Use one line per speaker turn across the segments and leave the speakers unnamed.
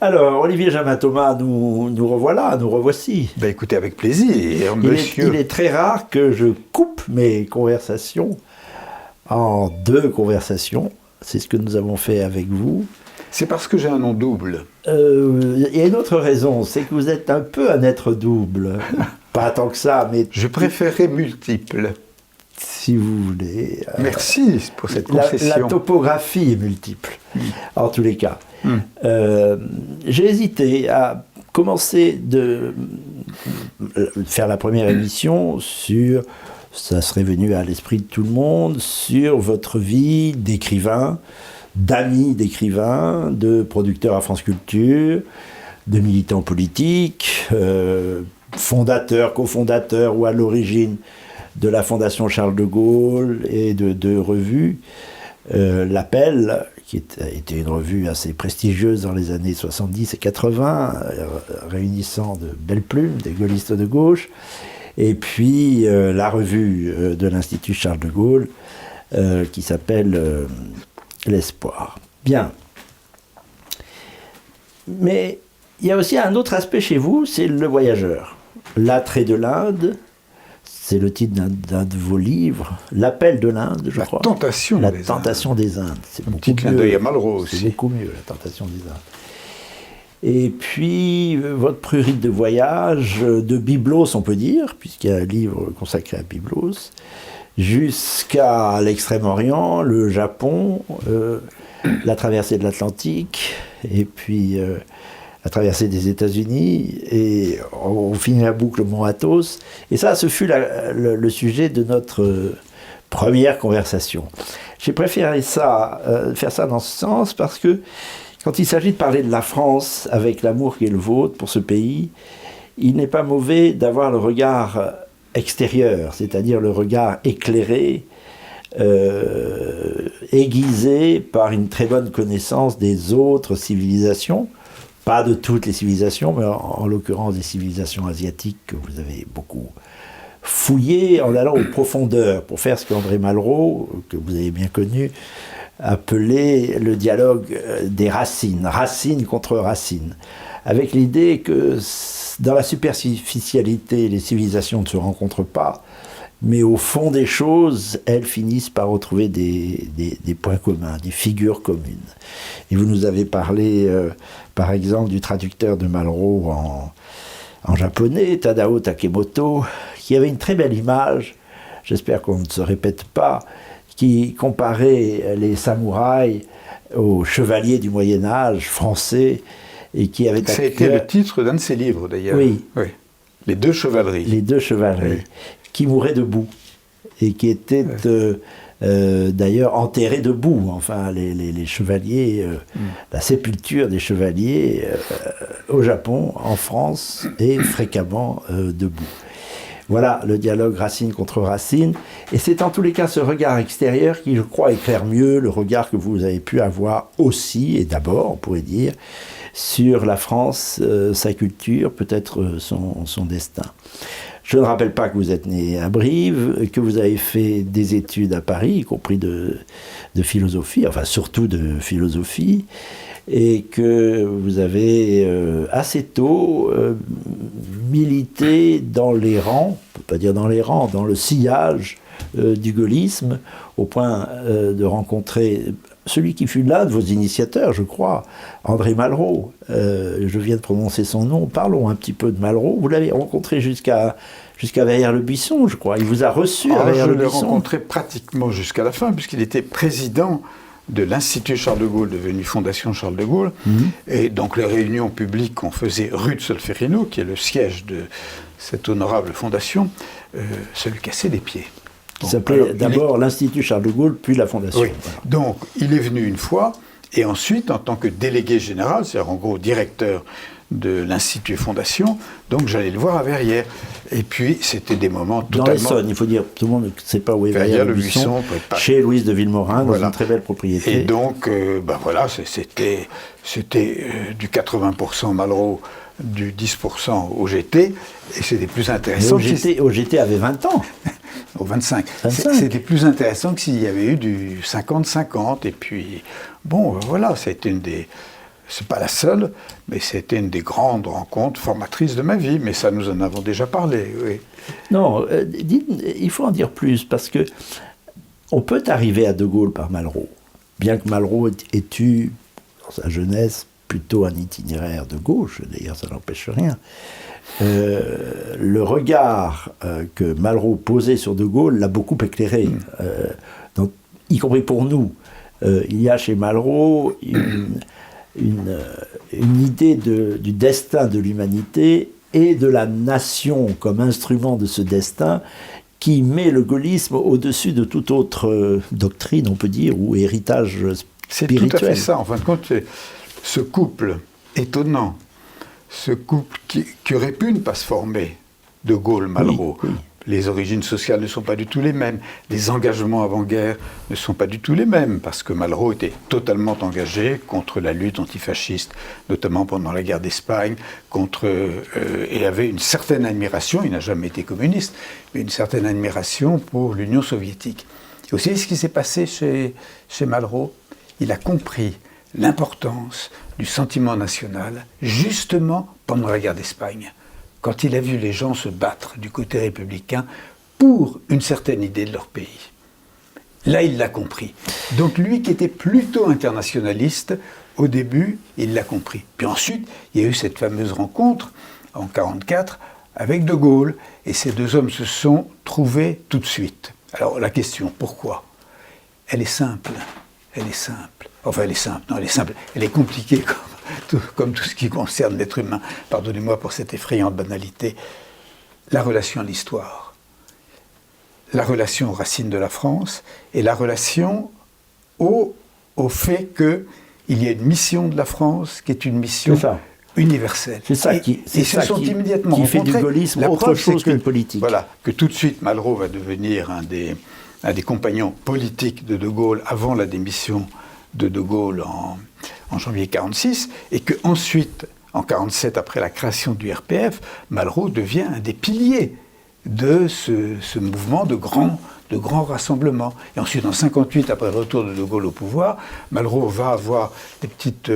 Alors, Olivier Jamin-Thomas, nous revoilà, nous revoici.
Ben écoutez, avec plaisir, monsieur.
Il est très rare que je coupe mes conversations en deux conversations. C'est ce que nous avons fait avec vous.
C'est parce que j'ai un nom double.
Il y a une autre raison, c'est que vous êtes un peu un être double. Pas tant que ça, mais...
Je préférais multiple.
Si vous voulez.
Merci pour cette concession.
La topographie est multiple, en tous les cas. J'ai hésité à commencer de faire la première émission sur, ça serait venu à l'esprit de tout le monde, sur votre vie d'écrivain, d'amis d'écrivain, de producteur à France Culture, de militant politique, fondateur, cofondateur ou à l'origine de la Fondation Charles de Gaulle et de deux revues. L'Appel, qui était une revue assez prestigieuse dans les années 70 et 80, réunissant de belles plumes, des gaullistes de gauche, et puis la revue de l'Institut Charles de Gaulle, qui s'appelle L'Espoir. Bien. Mais il y a aussi un autre aspect chez vous, c'est le voyageur. L'attrait de l'Inde, c'est le titre d'un de vos livres, L'Appel de l'Inde, je crois.
La tentation
des Indes. C'est
un petit clin d'œil à Malraux aussi.
C'est beaucoup mieux, La tentation des Indes. Et puis, votre prurite de voyage, de Byblos, on peut dire, puisqu'il y a un livre consacré à Byblos, jusqu'à l'Extrême-Orient, le Japon, la traversée de l'Atlantique, et puis la traversée des États-Unis, et on finit la boucle Mont Athos. Et ça, ce fut le sujet de notre première conversation. J'ai préféré faire ça dans ce sens, parce que quand il s'agit de parler de la France avec l'amour qui est le vôtre pour ce pays, il n'est pas mauvais d'avoir le regard extérieur, c'est-à-dire le regard éclairé, aiguisé par une très bonne connaissance des autres civilisations, pas de toutes les civilisations, mais en l'occurrence des civilisations asiatiques que vous avez beaucoup fouillées en allant aux profondeurs pour faire ce qu'André Malraux, que vous avez bien connu, appelait le dialogue des racines, racine contre racine, avec l'idée que dans la superficialité, les civilisations ne se rencontrent pas, mais au fond des choses, elles finissent par retrouver des points communs, des figures communes. Et vous nous avez parlé, par exemple, du traducteur de Malraux en japonais, Tadao Takemoto, qui avait une très belle image, j'espère qu'on ne se répète pas, qui comparait les samouraïs aux chevaliers du Moyen-Âge français, et qui avait...
Ça a été le titre d'un de ses livres, d'ailleurs.
Oui.
Les deux chevaleries.
Les deux chevaleries. Oui. Qui mouraient debout, et qui étaient d'ailleurs enterrés debout. Enfin, les chevaliers, la sépulture des chevaliers au Japon, en France, est fréquemment debout. Voilà le dialogue racine contre racine. Et c'est en tous les cas ce regard extérieur qui, je crois, éclaire mieux le regard que vous avez pu avoir aussi, et d'abord, on pourrait dire, sur la France, sa culture, peut-être son destin. Je ne rappelle pas que vous êtes né à Brive, que vous avez fait des études à Paris, y compris de philosophie, enfin surtout de philosophie, et que vous avez assez tôt milité dans les rangs, on ne peut pas dire dans les rangs, dans le sillage du gaullisme, au point de rencontrer celui qui fut l'un de vos initiateurs, je crois, André Malraux. Je viens de prononcer son nom. Parlons un petit peu de Malraux. Vous l'avez rencontré jusqu'à Verrières-le-Buisson, je crois. Il vous a reçu à Verrières-le-Buisson.
Je l'ai rencontré pratiquement jusqu'à la fin, puisqu'il était président de l'Institut Charles de Gaulle, devenu Fondation Charles de Gaulle. Et donc les réunions publiques qu'on faisait rue de Solferino, qui est le siège de cette honorable fondation, se lui cassait des pieds.
Qui s'appelait d'abord l'Institut Charles de Gaulle, puis la Fondation.
Oui. Voilà. Donc, il est venu une fois, et ensuite, en tant que délégué général, c'est-à-dire en gros directeur de l'Institut Fondation, donc j'allais le voir à Verrières. Et puis, c'était des moments totalement...
Dans l'Essonne, il faut dire, tout le monde ne sait pas où est Verrières-le-Buisson, chez Louise de Villemorin, dans une très belle propriété.
Et donc, voilà, c'était du 80% Malraux, du 10% OGT, et c'était plus intéressant...
OGT avait 20 ans.
Au 25. C'était plus intéressant que s'il y avait eu du 50-50. Et puis, bon, voilà, c'était c'est pas la seule, mais c'était une des grandes rencontres formatrices de ma vie. Mais ça, nous en avons déjà parlé, oui.
Non, il faut en dire plus, parce que on peut arriver à De Gaulle par Malraux, bien que Malraux ait eu, dans sa jeunesse, plutôt un itinéraire de gauche, d'ailleurs ça n'empêche rien. Le regard que Malraux posait sur De Gaulle l'a beaucoup éclairé, donc, y compris pour nous. Il y a chez Malraux une idée du destin de l'humanité et de la nation comme instrument de ce destin qui met le gaullisme au-dessus de toute autre doctrine, on peut dire, ou héritage spirituel.
C'est tout à fait ça. En fin de compte, ce couple étonnant, ce couple qui aurait pu ne pas se former, De Gaulle-Malraux.
Oui, oui.
Les origines sociales ne sont pas du tout les mêmes. Les engagements avant-guerre ne sont pas du tout les mêmes, parce que Malraux était totalement engagé contre la lutte antifasciste, notamment pendant la guerre d'Espagne, et avait une certaine admiration, il n'a jamais été communiste, mais une certaine admiration pour l'Union soviétique. Et aussi, ce qui s'est passé chez Malraux, il a compris l'importance du sentiment national, justement pendant la guerre d'Espagne, quand il a vu les gens se battre du côté républicain pour une certaine idée de leur pays. Là, il l'a compris. Donc lui qui était plutôt internationaliste, au début, il l'a compris. Puis ensuite, il y a eu cette fameuse rencontre, en 1944, avec De Gaulle, et ces deux hommes se sont trouvés tout de suite. Alors la question, pourquoi ? Elle est simple. Elle est simple. Enfin, elle est simple. Non, elle est simple. Elle est compliquée, comme tout ce qui concerne l'être humain. Pardonnez-moi pour cette effrayante banalité. La relation à l'histoire, la relation aux racines de la France et la relation au fait qu'il y a une mission de la France qui est une mission universelle.
C'est ça qui fait du gaullisme autre chose qu'une politique.
Voilà, que tout de suite Malraux va devenir un des compagnons politiques de Gaulle avant la démission de Gaulle en janvier 1946, et qu'ensuite, en 1947, après la création du RPF, Malraux devient un des piliers de ce mouvement de grands rassemblements. Et ensuite, en 1958, après le retour de Gaulle au pouvoir, Malraux va avoir des petites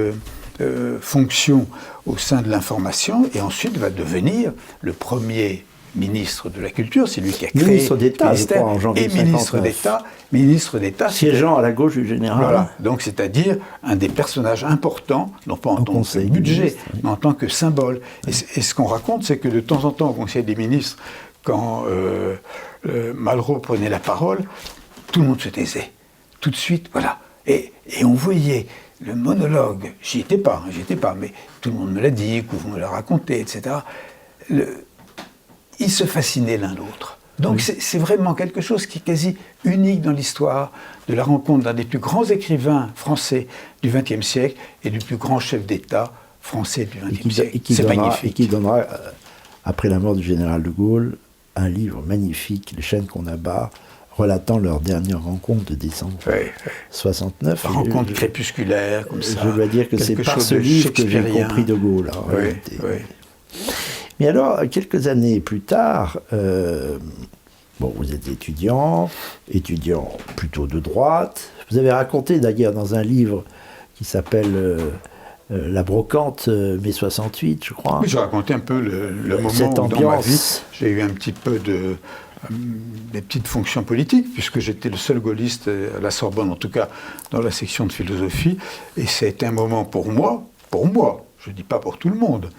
fonctions au sein de l'information, et ensuite va devenir le premier ministre de la Culture, c'est lui qui a créé
ministre d'État, je crois, en janvier
1959. Ministre d'État,
siégeant à la gauche du général.
Voilà, donc c'est-à-dire un des personnages importants, non pas en tant que budget, mais en tant que symbole. Et ce qu'on raconte, c'est que de temps en temps, au Conseil des ministres, quand Malraux prenait la parole, tout le monde se taisait. Tout de suite, voilà. Et on voyait le monologue, j'y étais pas, mais tout le monde me l'a dit, qu'on me l'a raconté, etc. Ils se fascinaient l'un l'autre. Donc c'est vraiment quelque chose qui est quasi unique dans l'histoire de la rencontre d'un des plus grands écrivains français du XXe siècle et du plus grand chef d'État français du XXe siècle. C'est magnifique.
Et qui donnera, après la mort du général de Gaulle, un livre magnifique, Les chaînes qu'on abat, relatant leur dernière rencontre de décembre 69.
Rencontre crépusculaire, comme ça.
Je dois dire que c'est par ce livre que j'ai compris de Gaulle. Mais alors, quelques années plus tard, vous êtes étudiant plutôt de droite. Vous avez raconté d'ailleurs dans un livre qui s'appelle La brocante, mai 68, je crois.
Oui, j'ai raconté un peu le moment
cette ambiance.
Dans ma vie, j'ai eu un petit peu des petites fonctions politiques, puisque j'étais le seul gaulliste à la Sorbonne, en tout cas dans la section de philosophie, et c'était un moment pour moi, je ne dis pas pour tout le monde.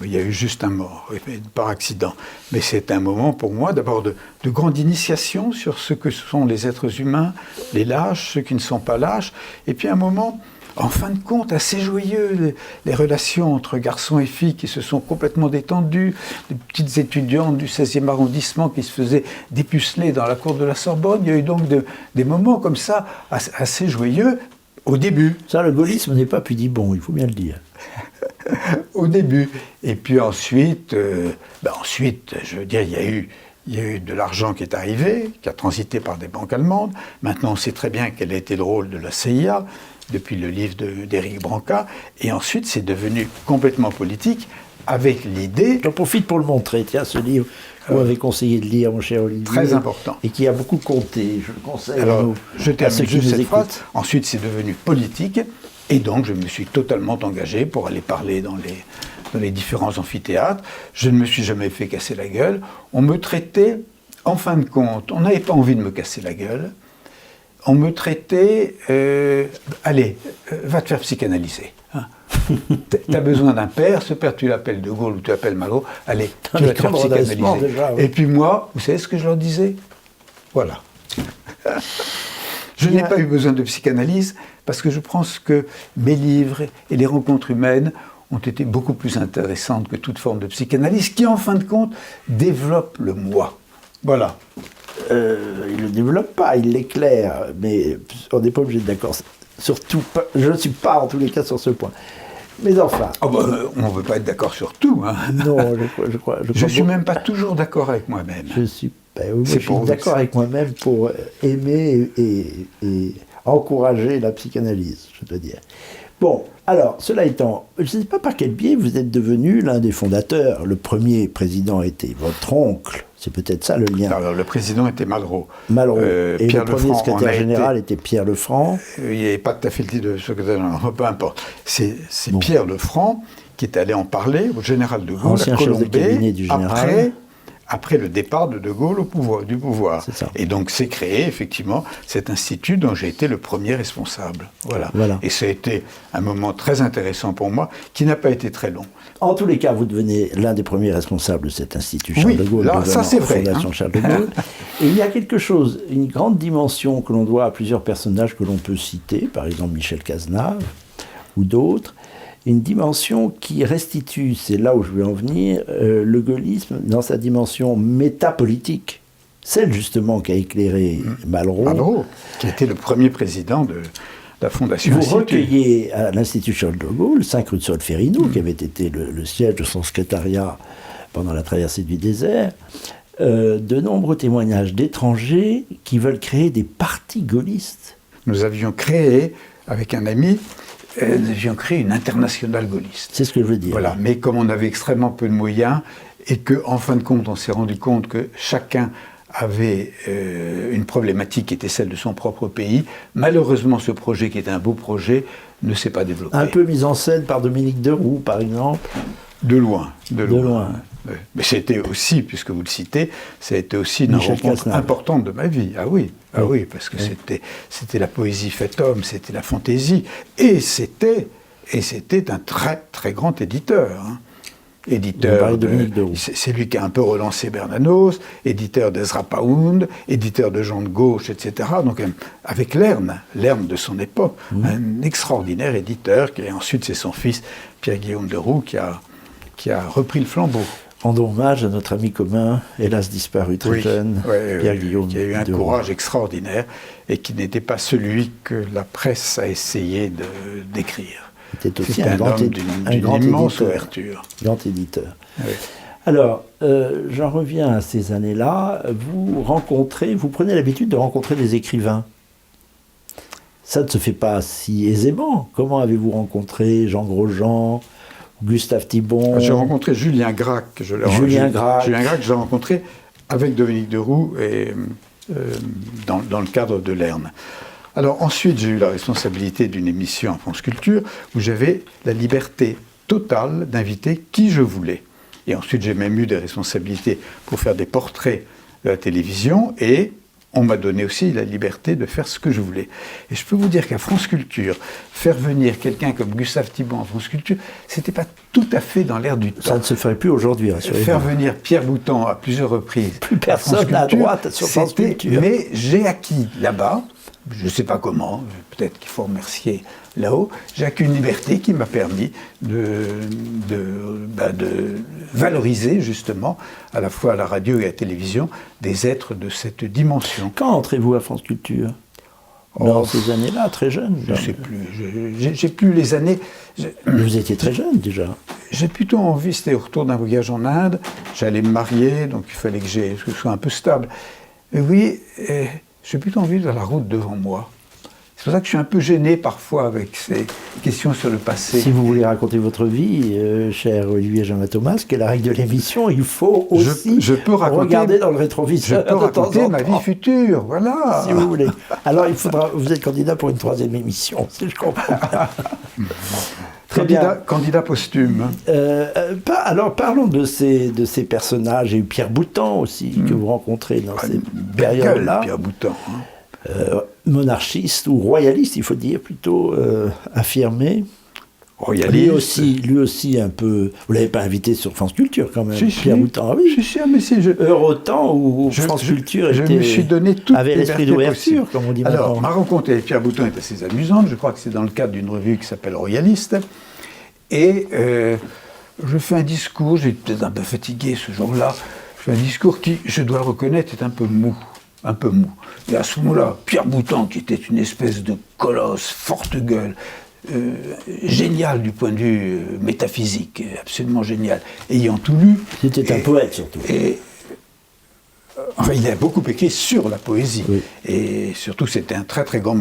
Il y a eu juste un mort, par accident. Mais c'est un moment pour moi d'abord de grande initiation sur ce que sont les êtres humains, les lâches, ceux qui ne sont pas lâches, et puis un moment, en fin de compte, assez joyeux, les relations entre garçons et filles qui se sont complètement détendues, des petites étudiantes du 16e arrondissement qui se faisaient dépuceler dans la cour de la Sorbonne. Il y a eu donc des moments comme ça, assez joyeux, au début.
Ça, le gaullisme n'est pas pudibond, il faut bien le dire.
Au début. Et puis ensuite, je veux dire, il y a eu de l'argent qui est arrivé, qui a transité par des banques allemandes. Maintenant, on sait très bien quel a été le rôle de la CIA, depuis le livre d'Éric Branca. Et ensuite, c'est devenu complètement politique, avec l'idée...
J'en profite pour le montrer. Tiens, ce livre que vous avez conseillé de lire, mon cher Olivier.
Très important.
Et qui a beaucoup compté. Je le conseille.
Alors, je termine juste cette phrase.
Écoutent.
Ensuite, c'est devenu politique. Et donc, je me suis totalement engagé pour aller parler dans les différents amphithéâtres. Je ne me suis jamais fait casser la gueule. On me traitait, en fin de compte, on n'avait pas envie de me casser la gueule. On me traitait, allez, va te faire psychanalyser. Hein. T'as besoin d'un père, ce père tu l'appelles De Gaulle ou tu l'appelles Malraux, allez, tu vas te faire psychanalyser. Déjà, oui. Et puis moi, vous savez ce que je leur disais? Voilà. Je n'ai pas eu besoin de psychanalyse parce que je pense que mes livres et les rencontres humaines ont été beaucoup plus intéressantes que toute forme de psychanalyse qui, en fin de compte, développe le moi. Voilà.
Il ne le développe pas, il l'éclaire, mais on n'est pas obligé d'être d'accord. Surtout pas, je ne suis pas en tous les cas sur ce point. Mais enfin...
Oh bah, on ne veut pas être d'accord sur tout. Hein.
Non, je crois...
Je ne suis même pas toujours d'accord avec moi-même.
Je suis d'accord avec moi-même pour aimer et encourager la psychanalyse, je dois dire. Bon, alors, cela étant, je ne sais pas par quel biais vous êtes devenu l'un des fondateurs. Le premier président était votre oncle, c'est peut-être ça le lien.
Alors, le président était Malraux.
Et Pierre le premier secrétaire général était Pierre Lefranc.
Il n'y avait pas tout à fait le titre de secrétaire général, peu importe. C'est Pierre Lefranc qui est allé en parler au général de Gaulle,
ancien chef de cabinet du général.
Après le départ de De Gaulle du pouvoir. Et donc c'est créé effectivement cet institut dont j'ai été le premier responsable. Voilà. Et ça a été un moment très intéressant pour moi, qui n'a pas été très long.
En tous les cas, vous devenez l'un des premiers responsables de cet institut Charles de Gaulle,
là, ça c'est vrai.
Fondation Charles de Gaulle. Et il y a quelque chose, une grande dimension que l'on doit à plusieurs personnages que l'on peut citer, par exemple Michel Cazenave ou d'autres, une dimension qui restitue, c'est là où je veux en venir, le gaullisme dans sa dimension métapolitique. Celle justement qui a éclairé Malraux.
Qui était le premier président de la Fondation Institut.
Vous recueillez à l'Institut Charles de Gaulle, 5 rue de Solferino, qui avait été le siège de son secrétariat pendant la traversée du désert, de nombreux témoignages d'étrangers qui veulent créer des partis gaullistes.
Nous avions créé, avec un ami, nous avions créé une internationale gaulliste.
C'est ce que je veux dire.
Voilà, mais comme on avait extrêmement peu de moyens, et qu'en fin de compte, on s'est rendu compte que chacun avait une problématique qui était celle de son propre pays, malheureusement, ce projet, qui était un beau projet, ne s'est pas développé.
Un peu mis en scène par Dominique Deroux, par exemple.
De loin. Mais c'était aussi, puisque vous le citez, ça a été aussi une rencontre importante de ma vie. Ah oui, parce que c'était la poésie faite homme, c'était la fantaisie, et c'était un très très grand éditeur. Hein. Éditeur c'est lui qui a un peu relancé Bernanos, éditeur d'Ezra Pound, éditeur de Jean de Gauche, etc. Donc avec Lerne de son époque, un extraordinaire éditeur, qui ensuite c'est son fils Pierre-Guillaume Deroux qui a repris le flambeau.
Rendons hommage à notre ami commun, hélas disparu très jeune, Pierre-Guillaume
qui a eu un courage extraordinaire et qui n'était pas celui que la presse a essayé de décrire.
C'était aussi un grand
immense ouverture.
Grand éditeur.
Oui.
Alors, j'en reviens à ces années-là. Vous prenez l'habitude de rencontrer des écrivains. Ça ne se fait pas si aisément. Comment avez-vous rencontré Jean Grosjean, Gustave Thibon?
J'ai rencontré Julien Gracq. Julien Gracq, je l'ai rencontré avec Dominique Deroux et, dans le cadre de Lerne. Alors ensuite, j'ai eu la responsabilité d'une émission en France Culture où j'avais la liberté totale d'inviter qui je voulais. Et ensuite, j'ai même eu des responsabilités pour faire des portraits de la télévision et on m'a donné aussi la liberté de faire ce que je voulais. Et je peux vous dire qu'à France Culture, faire venir quelqu'un comme Gustave Thibon en France Culture, c'était pas tout à fait dans l'air du temps.
Ça ne se ferait plus aujourd'hui, rassurez-vous.
Faire venir Pierre Boutan à plusieurs reprises.
Plus personne à droite sur France Culture.
Mais j'ai acquis là-bas, je ne sais pas comment, peut-être qu'il faut remercier là-haut, j'ai acquis une liberté qui m'a permis de valoriser justement, à la fois à la radio et à la télévision, des êtres de cette dimension.
Quand entrez-vous à France Culture ? Dans ces années-là, très jeune.
Je ne sais plus, j'ai plus les années.
Vous étiez très jeune déjà.
J'ai plutôt envie, c'était au retour d'un voyage en Inde, j'allais me marier, donc il fallait que je sois un peu stable. Et oui, j'ai plutôt envie de la route devant moi. C'est pour ça que je suis un peu gêné parfois avec ces questions sur le passé.
Si vous voulez raconter votre vie, cher Olivier Jean Thomas, que la règle de l'émission, il faut aussi
je peux
regarder dans le rétroviseur.
Je peux raconter ma vie future, voilà.
Si vous voulez. Alors, vous êtes candidat pour une 3e émission, si je comprends bien. Très bien.
Candidat posthume.
Alors, parlons de ces personnages. Il y a eu Pierre Boutan aussi, que vous rencontrez dans ces périodes-là.
Pierre Boutan.
Monarchiste ou royaliste, il faut dire, plutôt affirmé.
Royaliste.
Lui aussi un peu... Vous ne l'avez pas invité sur France Culture quand même, Pierre Boutan.
Oui, mais si.
Autant où France Culture
me suis donné toute
avait l'esprit d'ouverture, comme on dit maintenant.
Alors, ma rencontre avec Pierre Boutan est assez amusante. Je crois que c'est dans le cadre d'une revue qui s'appelle Royaliste. Et je fais un discours, j'étais peut-être un peu fatigué ce jour-là. Je fais un discours qui, je dois le reconnaître, est un peu mou. Et à ce moment-là, Pierre Boutan, qui était une espèce de colosse, forte gueule, génial du point de vue métaphysique, absolument génial, ayant tout lu.
C'était un poète surtout.
Enfin, il a beaucoup écrit sur la poésie.
Oui.
Et surtout, c'était un très très grand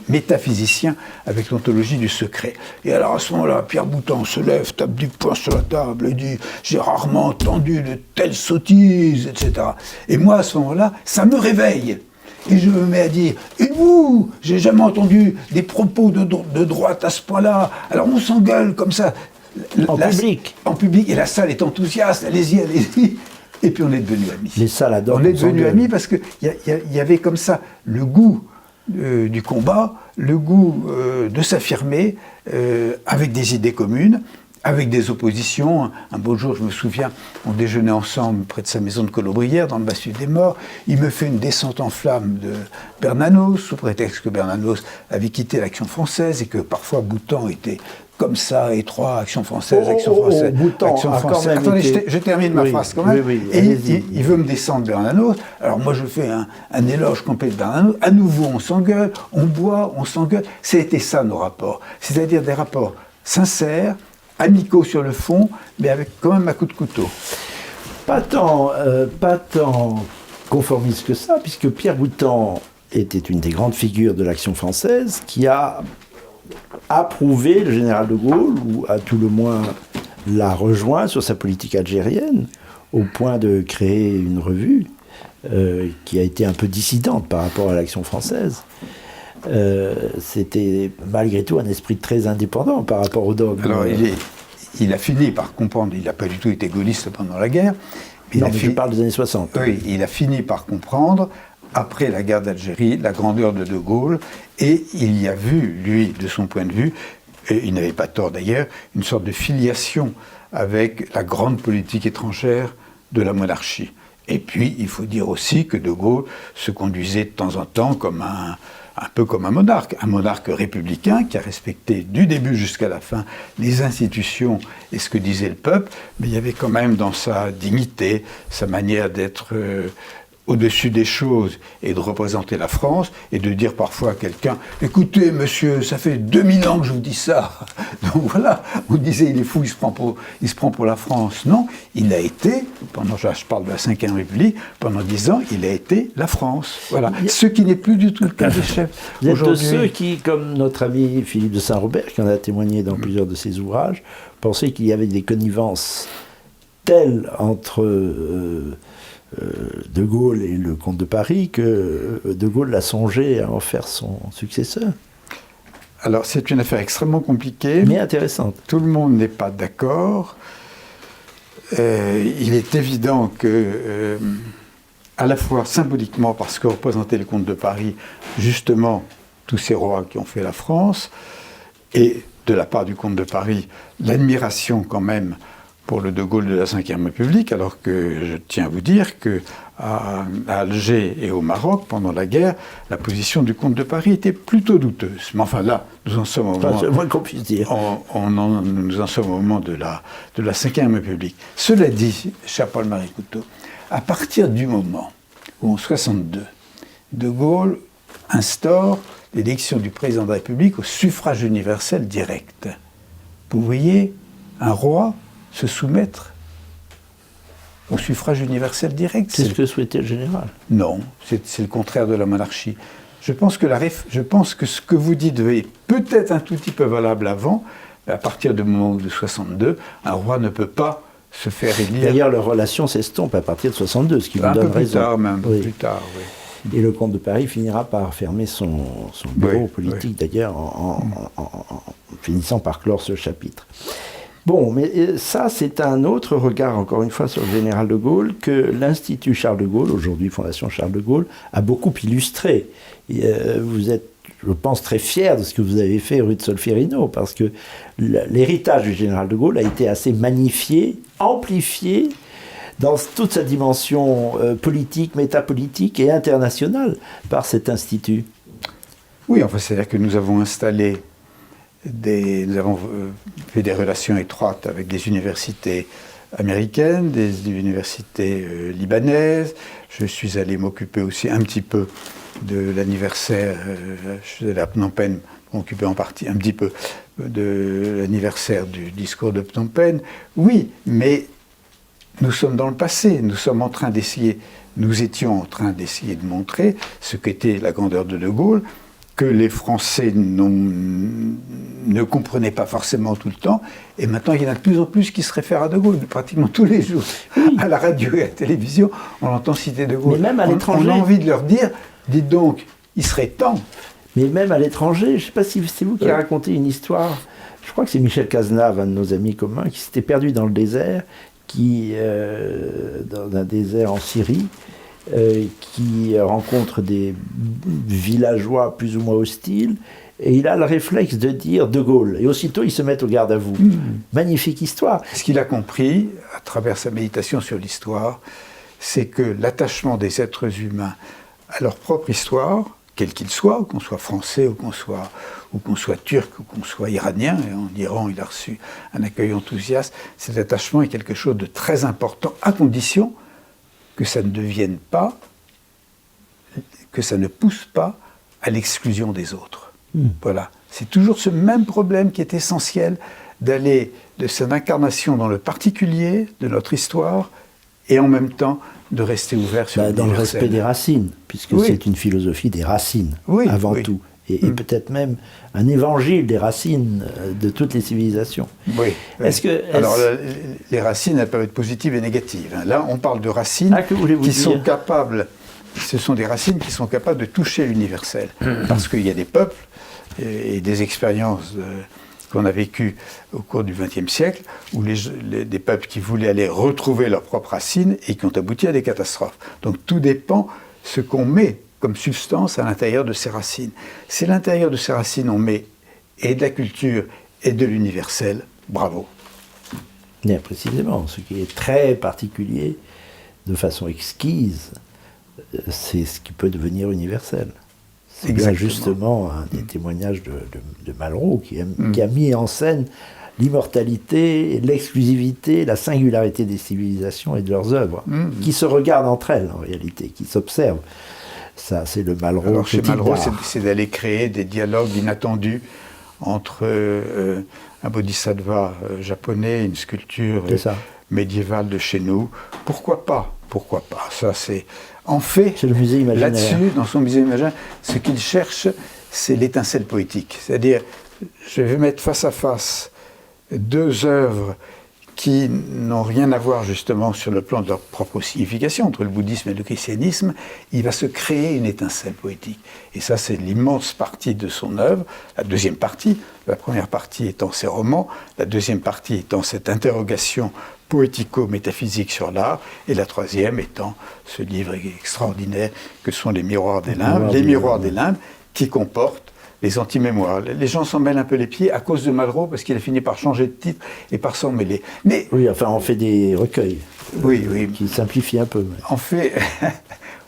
métaphysicien avec l'ontologie du secret. Et alors à ce moment-là, Pierre Boutan se lève, tape du poing sur la table et dit « J'ai rarement entendu de telles sottises, etc. » Et moi, à ce moment-là, ça me réveille. Et je me mets à dire « Et vous, j'ai jamais entendu des propos de droite à ce point-là. » Alors on s'engueule comme ça.
Public.
En public, et la salle est enthousiaste. Allez-y, allez-y. Et puis on est devenus amis.
Les salles adorent.
On est devenus amis parce qu'il y avait comme ça le goût du combat, le goût de s'affirmer avec des idées communes, avec des oppositions. Un beau jour, je me souviens, on déjeunait ensemble près de sa maison de Colobrières, dans le Massif des Morts. Il me fait une descente en flammes de Bernanos, sous prétexte que Bernanos avait quitté l'Action française et que parfois Boutan était comme ça, étroit, Action française, Action française,
Boutan
Action française. Attendez, je termine ma phrase quand même. Et il veut me descendre Bernanos. Alors moi, je fais un éloge complet de Bernanos. À nouveau, on s'engueule, on boit, on s'engueule. C'était ça, nos rapports. C'est-à-dire des rapports sincères, amicaux sur le fond, mais avec quand même un coup de couteau.
Pas tant conformiste que ça, puisque Pierre Boutan était une des grandes figures de l'Action française qui a approuvé le général de Gaulle, ou à tout le moins l'a rejoint sur sa politique algérienne, au point de créer une revue qui a été un peu dissidente par rapport à l'Action française. C'était malgré tout un esprit très indépendant par rapport au dogme.
Alors il a fini par comprendre, il n'a pas du tout été gaulliste pendant la guerre.
Mais je parle des années 60.
Oui, il a fini par comprendre, après la guerre d'Algérie, la grandeur de De Gaulle, et il y a vu, lui, de son point de vue, et il n'avait pas tort d'ailleurs, une sorte de filiation avec la grande politique étrangère de la monarchie. Et puis, il faut dire aussi que De Gaulle se conduisait de temps en temps comme un peu comme un monarque républicain qui a respecté du début jusqu'à la fin les institutions et ce que disait le peuple, mais il y avait quand même dans sa dignité, sa manière d'être au-dessus des choses et de représenter la France et de dire parfois à quelqu'un « Écoutez, monsieur, ça fait 2000 ans que je vous dis ça. » Donc voilà, on disait « Il est fou, il se prend pour la France. » Non, il a été, je parle de la Ve République, pendant 10 ans, il a été la France. Voilà. Ce qui n'est plus du tout le cas des chefs.
Vous êtes de ceux qui, comme notre ami Philippe de Saint-Robert, qui en a témoigné dans plusieurs de ses ouvrages, pensaient qu'il y avait des connivences telles entre De Gaulle et le comte de Paris que De Gaulle l'a songé à en faire son successeur.
Alors c'est une affaire extrêmement compliquée.
Mais intéressante.
Tout le monde n'est pas d'accord. Il est évident que, à la fois symboliquement, parce que représenter le comte de Paris, justement, tous ces rois qui ont fait la France, et de la part du comte de Paris, l'admiration quand même pour le De Gaulle de la Ve République, alors que je tiens à vous dire qu'à Alger et au Maroc, pendant la guerre, la position du comte de Paris était plutôt douteuse. Mais enfin là, nous en sommes au moment...
C'est le moins qu'on puisse dire.
Nous en sommes au moment de la Ve République. Cela dit, cher Paul-Marie Couteau, à partir du moment où, en 1962, De Gaulle instaure l'élection du président de la République au suffrage universel direct, vous voyez un roi se soumettre au suffrage universel direct.
C'est ce que souhaitait le général.
Non, c'est le contraire de la monarchie. Je pense que ce que vous dites est peut-être un tout petit peu valable avant, mais à partir du moment de 62, un roi ne peut pas se faire élire.
D'ailleurs, leur relation s'estompe à partir de 62, ce qui vous donne raison.
Un peu plus tard, oui.
Et le comte de Paris finira par fermer son bureau politique, d'ailleurs, en finissant par clore ce chapitre. Bon, mais ça, c'est un autre regard, encore une fois, sur le général de Gaulle, que l'Institut Charles de Gaulle, aujourd'hui Fondation Charles de Gaulle, a beaucoup illustré. Vous êtes, je pense, très fier de ce que vous avez fait rue de Solferino, parce que l'héritage du général de Gaulle a été assez magnifié, amplifié, dans toute sa dimension politique, métapolitique et internationale par cet institut.
Oui, enfin, c'est-à-dire que nous avons installé nous avons fait des relations étroites avec des universités américaines, des universités libanaises. Je suis allé m'occuper aussi un petit peu de l'anniversaire, je suis allé à Phnom Penh, m'occuper en partie un petit peu de l'anniversaire du discours de Phnom Penh. Oui, mais nous sommes dans le passé, nous étions en train d'essayer de montrer ce qu'était la grandeur de Gaulle, que les Français ne comprenaient pas forcément tout le temps, et maintenant il y en a de plus en plus qui se réfèrent à De Gaulle, pratiquement tous les jours. Oui. À la radio et à la télévision, on entend citer De Gaulle.
Mais même à l'étranger.
On a envie de leur dire, dites donc, il serait temps.
Mais même à l'étranger, je ne sais pas si c'est vous qui avez raconté une histoire, je crois que c'est Michel Cazenave, un de nos amis communs, qui s'était perdu dans le désert, dans un désert en Syrie, qui rencontre des villageois plus ou moins hostiles, et il a le réflexe de dire De Gaulle, et aussitôt ils se mettent au garde à vous. Magnifique histoire.
Ce qu'il a compris, à travers sa méditation sur l'histoire, c'est que l'attachement des êtres humains à leur propre histoire, quel qu'il soit, qu'on soit français ou qu'on soit turc ou qu'on soit iranien, et en Iran il a reçu un accueil enthousiaste, cet attachement est quelque chose de très important, à condition que ça ne devienne pas, que ça ne pousse pas à l'exclusion des autres. Voilà. C'est toujours ce même problème qui est essentiel d'aller de cette incarnation dans le particulier de notre histoire et en même temps de rester ouvert sur l'universel.
Dans le respect des racines, puisque c'est une philosophie des racines, avant tout. Et peut-être même un évangile des racines de toutes les civilisations.
Oui. Alors, les racines, elles peuvent être positives et négatives. Là, on parle de racines qui sont capables, ce sont des racines qui sont capables de toucher l'universel. Parce qu'il y a des peuples et des expériences qu'on a vécues au cours du XXe siècle, où des peuples qui voulaient aller retrouver leurs propres racines et qui ont abouti à des catastrophes. Donc tout dépend ce qu'on met comme substance à l'intérieur de ces racines. Si à l'intérieur de ces racines on met et de la culture et de l'universel, bravo.
Bien précisément, ce qui est très particulier, de façon exquise, c'est ce qui peut devenir universel. C'est bien justement un des témoignages de Malraux qui a mis en scène l'immortalité, l'exclusivité, la singularité des civilisations et de leurs œuvres, qui se regardent entre elles en réalité, qui s'observent. Ça, c'est le Malraux.
Alors chez Malraux, c'est d'aller créer des dialogues inattendus entre un bodhisattva japonais et une sculpture médiévale de chez nous. Pourquoi pas ? Ça, c'est... En fait,
c'est le musée imaginaire.
Là-dessus, dans son musée imaginaire, ce qu'il cherche, c'est l'étincelle poétique. C'est-à-dire, je vais mettre face à face deux œuvres qui n'ont rien à voir justement sur le plan de leur propre signification, entre le bouddhisme et le christianisme, il va se créer une étincelle poétique. Et ça, c'est l'immense partie de son œuvre, la deuxième partie, la première partie étant ses romans, la deuxième partie étant cette interrogation poético-métaphysique sur l'art, et la troisième étant ce livre extraordinaire que sont les Miroirs des Limbes, les Miroirs des Limbes, qui comportent les anti-mémoires. Les gens s'en mêlent un peu les pieds à cause de Malraux, parce qu'il a fini par changer de titre et par s'en mêler. Mais,
oui, enfin, on fait des recueils qui simplifient un peu.
On fait,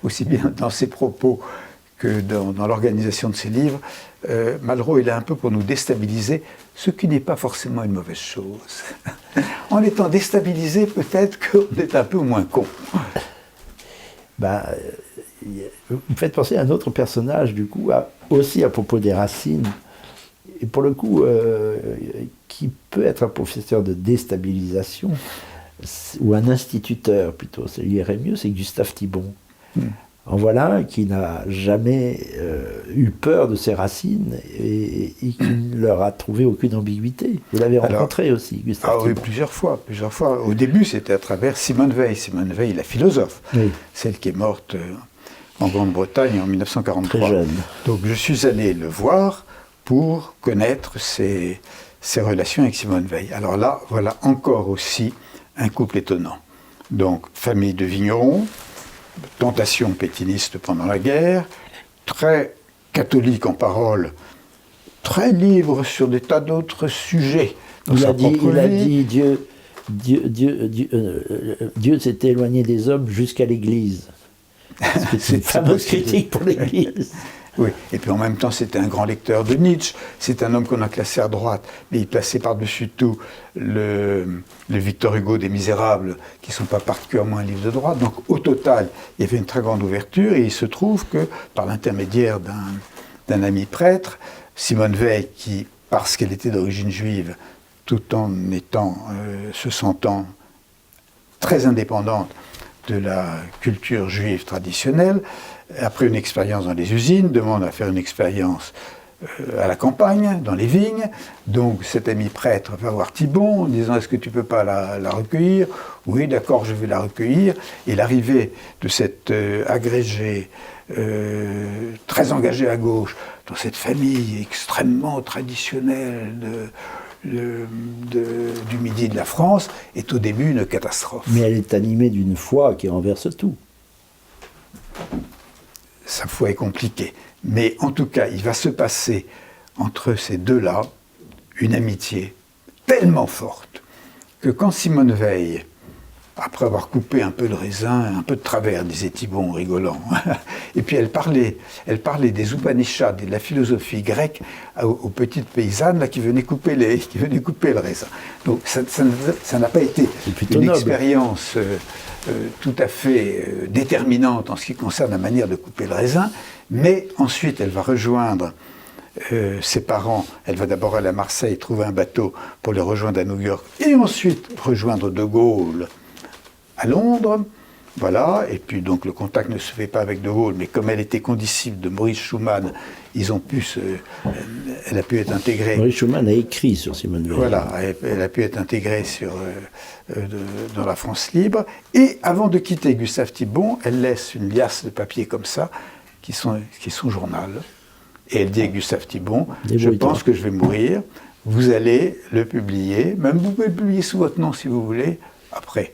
aussi bien dans ses propos que dans l'organisation de ses livres, Malraux, il est un peu pour nous déstabiliser, ce qui n'est pas forcément une mauvaise chose. En étant déstabilisé, peut-être qu'on est un peu moins con.
Vous me faites penser à un autre personnage, du coup, aussi à propos des racines, et pour le coup, qui peut être un professeur de déstabilisation, ou un instituteur plutôt, ça lui irait mieux, c'est Gustave Thibon. En voilà un qui n'a jamais eu peur de ses racines et qui ne leur a trouvé aucune ambiguïté. Vous l'avez rencontré aussi, Gustave
Ah oui,
Thibon.
plusieurs fois. Au début, c'était à travers Simone Veil. Simone Veil, la philosophe,
Oui.
celle qui est morte en Grande-Bretagne en 1943.
Très jeune.
Donc je suis allé le voir pour connaître ses relations avec Simone Veil. Alors là, voilà encore aussi un couple étonnant. Donc, famille de vignerons, tentation pétiniste pendant la guerre, très catholique en parole, très libre sur des tas d'autres sujets.
Il a dit Dieu s'est éloigné des hommes jusqu'à l'Église. C'est une fameuse critique pour l'Église.
Oui, et puis en même temps, c'était un grand lecteur de Nietzsche. C'est un homme qu'on a classé à droite, mais il plaçait par-dessus tout le Victor Hugo des Misérables, qui ne sont pas particulièrement un livre de droite. Donc au total, il y avait une très grande ouverture, et il se trouve que, par l'intermédiaire d'un ami prêtre, Simone Veil, qui, parce qu'elle était d'origine juive, tout en se sentant très indépendante de la culture juive traditionnelle, après une expérience dans les usines, demande à faire une expérience à la campagne, dans les vignes. Donc cet ami prêtre va voir Thibon en disant « Est-ce que tu ne peux pas la recueillir ?» « Oui, d'accord, je vais la recueillir. » Et l'arrivée de cet agrégé très engagé à gauche, dans cette famille extrêmement traditionnelle du midi de la France, est au début une catastrophe.
Mais elle est animée d'une foi qui renverse tout.
Sa foi est compliquée. Mais en tout cas, il va se passer entre ces deux-là une amitié tellement forte que quand Simone Veil, après avoir coupé un peu de raisin, un peu de travers, disait Thibon en rigolant, et puis elle parlait des Upanishads et de la philosophie grecque aux petites paysannes là, qui venaient couper le raisin. Donc ça n'a pas été une expérience tout à fait déterminante en ce qui concerne la manière de couper le raisin, mais ensuite elle va rejoindre ses parents. Elle va d'abord aller à Marseille, trouver un bateau pour les rejoindre à New York, et ensuite rejoindre De Gaulle à Londres. Voilà, et puis donc le contact ne se fait pas avec De Gaulle, mais comme elle était condisciple de Maurice Schumann, elle a pu être intégrée.
Maurice Schumann a écrit sur Simone Veil.
Voilà, elle a pu être intégrée dans la France libre. Et avant de quitter Gustave Thibon, elle laisse une liasse de papier comme ça, qui est son journal. Et elle dit à Gustave Thibon, je pense que je vais mourir, vous allez le publier, même vous pouvez le publier sous votre nom si vous voulez, après.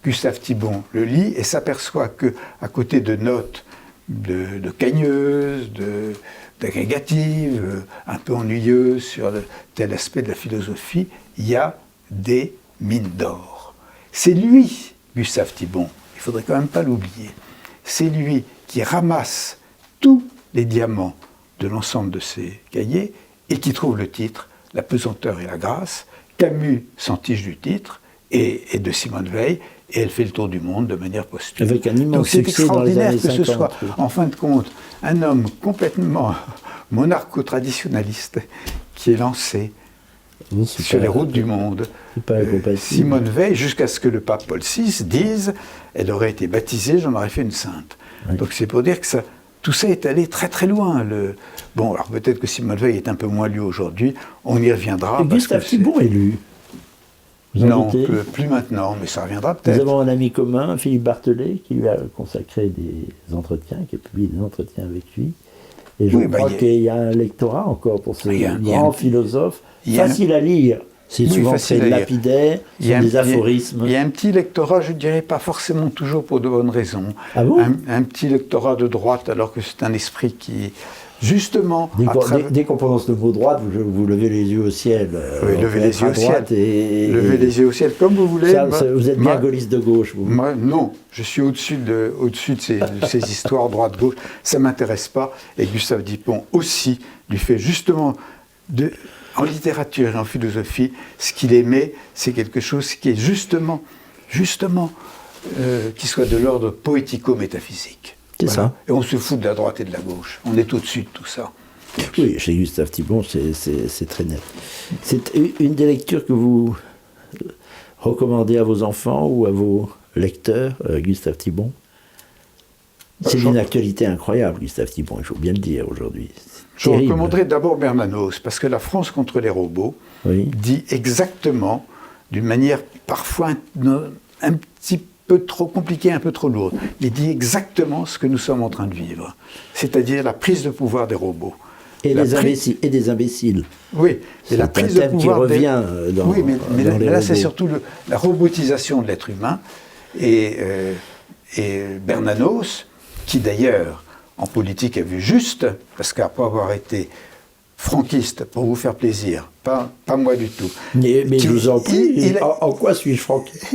Gustave Thibon le lit et s'aperçoit qu'à côté de notes de cagneuses, d'agrégatives, un peu ennuyeuses sur tel aspect de la philosophie, il y a des mines d'or. C'est lui, Gustave Thibon, il ne faudrait quand même pas l'oublier, c'est lui qui ramasse tous les diamants de l'ensemble de ces cahiers et qui trouve le titre, La pesanteur et la grâce. Camus s'entiche du titre et de Simone Veil, et elle fait le tour du monde de manière posthume.
Avec un immense succès dans les années 50. Donc c'est extraordinaire que ce soit,
en fin de compte, un homme complètement monarcho-traditionnaliste qui est lancé sur les routes du monde. Simone Veil, jusqu'à ce que le pape Paul VI dise « Elle aurait été baptisée, j'en aurais fait une sainte oui. ». Donc c'est pour dire que tout ça est allé très très loin. Bon, alors peut-être que Simone Veil est un peu moins lu aujourd'hui, on y reviendra.
Gustave Thibon est lu.
Non, plus maintenant, mais ça reviendra peut-être.
Nous avons un ami commun, Philippe Barthelet, qui lui a consacré des entretiens, qui a publié des entretiens avec lui. Et je crois qu'il y a un lectorat encore pour ce grand philosophe, facile à lire. C'est souvent très lapidaire, des aphorismes.
Il y a un petit lectorat, je ne dirais pas forcément toujours pour de bonnes raisons.
Ah bon
un petit lectorat de droite, alors que c'est un esprit qui... Justement,
dès qu'on prononce le mot droite, vous levez les yeux au ciel.
Oui, levez les yeux au ciel. Levez les yeux au ciel comme vous voulez.
Vous êtes bien gaulliste de gauche, vous.
Moi, non, je suis au-dessus de ces histoires droite-gauche. Ça ne m'intéresse pas. Et Gustave Thibon aussi, du fait justement en littérature et en philosophie, ce qu'il aimait, c'est quelque chose qui est justement, qui soit de l'ordre poético-métaphysique.
C'est ça.
Et on se fout de la droite et de la gauche. On est au-dessus de tout ça.
Oui, chez Gustave Thibon, c'est très net. C'est une des lectures que vous recommandez à vos enfants ou à vos lecteurs, Gustave Thibon? C'est d'une actualité incroyable, Gustave Thibon, il faut bien le dire aujourd'hui.
Je recommanderais d'abord Bernanos, parce que La France contre les robots dit exactement, d'une manière parfois un petit peu trop compliquée, un peu trop lourde, il dit exactement ce que nous sommes en train de vivre, c'est-à-dire la prise de pouvoir des robots.
Et des imbéciles.
Oui,
c'est la prise de pouvoir qui revient dans,
oui, mais
dans les
là,
robots.
c'est surtout la robotisation de l'être humain. Et Bernanos, qui d'ailleurs, en politique, a vu juste, parce qu'après avoir été franquiste, pour vous faire plaisir, pas moi du tout.
Mais je vous en prie, en quoi suis-je franquiste?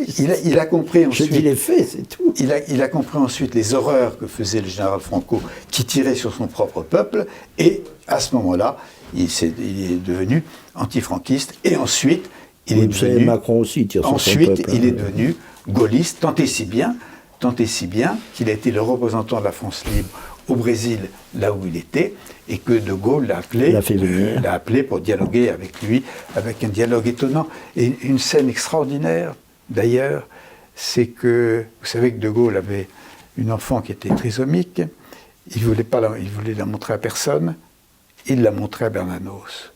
Il a compris ensuite...
Je dis les faits, c'est tout.
Il a compris ensuite les horreurs que faisait le général Franco, qui tirait sur son propre peuple, et à ce moment-là, il est devenu antifranquiste, et ensuite, il est devenu...
Macron aussi tire sur son peuple.
Il est devenu gaulliste, tant et si bien qu'il a été le représentant de la France libre au Brésil, là où il était, et que De Gaulle l'a appelé pour dialoguer avec lui, avec un dialogue étonnant. Et une scène extraordinaire, d'ailleurs, c'est que, vous savez que De Gaulle avait une enfant qui était trisomique, il voulait la montrer à personne, il l'a montrée à Bernanos.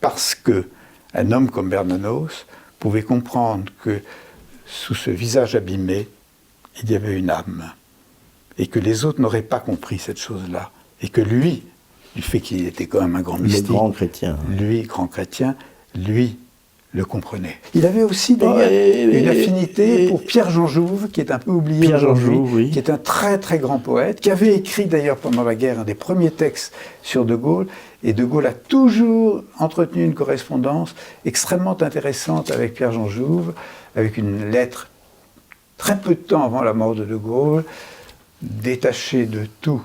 Parce qu'un homme comme Bernanos pouvait comprendre que sous ce visage abîmé, il y avait une âme. Et que les autres n'auraient pas compris cette chose-là. Et que lui, du fait qu'il était quand même un grand mystique,
grand chrétien.
Lui, grand chrétien, lui le comprenait. Il avait aussi d'ailleurs une affinité pour Pierre-Jean Jouve, qui est un peu oublié aujourd'hui, qui est un très très grand poète, qui avait écrit d'ailleurs pendant la guerre un des premiers textes sur De Gaulle, et De Gaulle a toujours entretenu une correspondance extrêmement intéressante avec Pierre-Jean Jouve, avec une lettre très peu de temps avant la mort de De Gaulle, détaché de tout,